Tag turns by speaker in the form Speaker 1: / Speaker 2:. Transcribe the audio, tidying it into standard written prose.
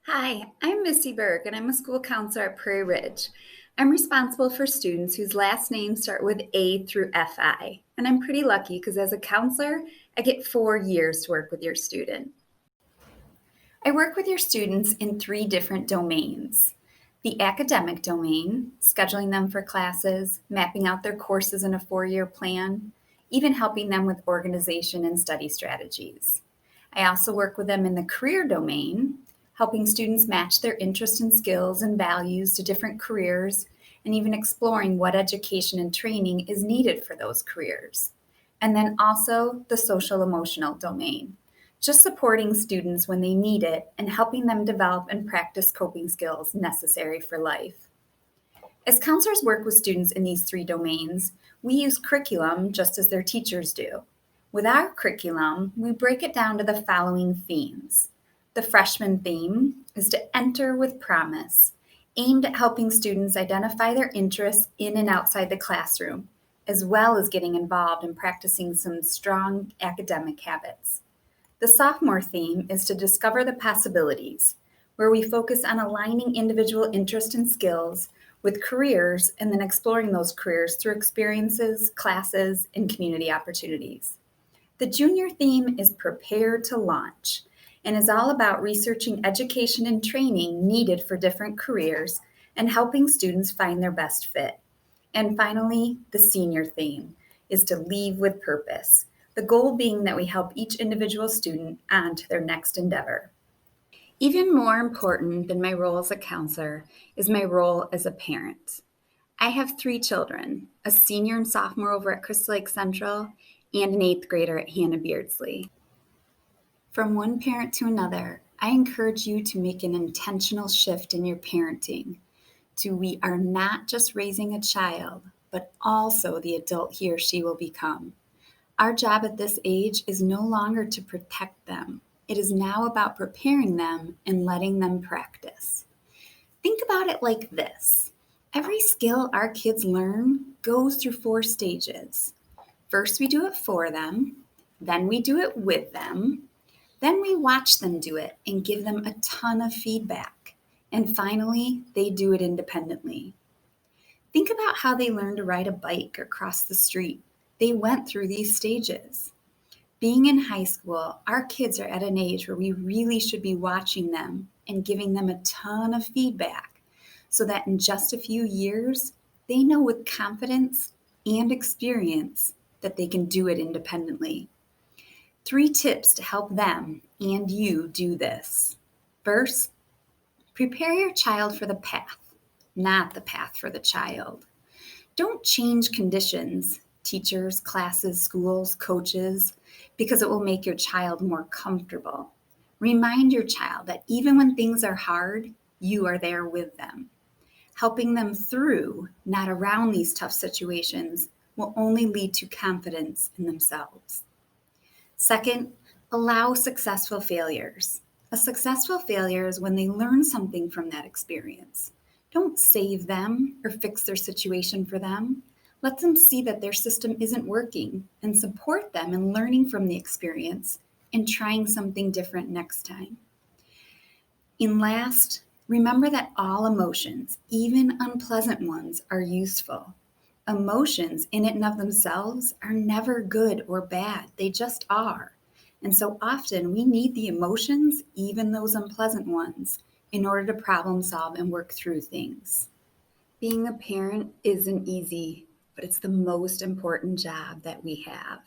Speaker 1: Hi, I'm Missy Berg, and I'm a school counselor at Prairie Ridge. I'm responsible for students whose last names start with A through FI, and I'm pretty lucky because as a counselor, I get 4 years to work with your student. I work with your students in 3 different domains. The academic domain, scheduling them for classes, mapping out their courses in a 4-year plan, even helping them with organization and study strategies. I also work with them in the career domain, helping students match their interests and skills and values to different careers, and even exploring what education and training is needed for those careers. And then also the social emotional domain, just supporting students when they need it and helping them develop and practice coping skills necessary for life. As counselors work with students in these 3 domains, we use curriculum just as their teachers do. With our curriculum, we break it down to the following themes. The freshman theme is to enter with promise, aimed at helping students identify their interests in and outside the classroom, as well as getting involved in practicing some strong academic habits. The sophomore theme is to discover the possibilities, where we focus on aligning individual interests and skills with careers and then exploring those careers through experiences, classes, and community opportunities. The junior theme is prepare to launch and is all about researching education and training needed for different careers and helping students find their best fit. And finally, the senior theme is to leave with purpose, the goal being that we help each individual student on to their next endeavor. Even more important than my role as a counselor is my role as a parent. I have 3 children, a senior and sophomore over at Crystal Lake Central and an 8th grader at Hannah Beardsley. From one parent to another, I encourage you to make an intentional shift in your parenting to we are not just raising a child, but also the adult he or she will become. Our job at this age is no longer to protect them. It is now about preparing them and letting them practice. Think about it like this. Every skill our kids learn goes through 4 stages. First, we do it for them, then we do it with them, then we watch them do it and give them a ton of feedback. And finally, they do it independently. Think about how they learned to ride a bike or cross the street. They went through these stages. Being in high school, our kids are at an age where we really should be watching them and giving them a ton of feedback so that in just a few years, they know with confidence and experience that they can do it independently. 3 tips to help them and you do this. First, prepare your child for the path, not the path for the child. Don't change conditions, teachers, classes, schools, coaches, because it will make your child more comfortable. Remind your child that even when things are hard, you are there with them. Helping them through, not around these tough situations, will only lead to confidence in themselves. Second, allow successful failures. A successful failure is when they learn something from that experience. Don't save them or fix their situation for them. Let them see that their system isn't working and support them in learning from the experience and trying something different next time. And last, remember that all emotions, even unpleasant ones, are useful. Emotions in and of themselves are never good or bad, they just are. And so often we need the emotions, even those unpleasant ones, in order to problem solve and work through things. Being a parent isn't easy, but it's the most important job that we have.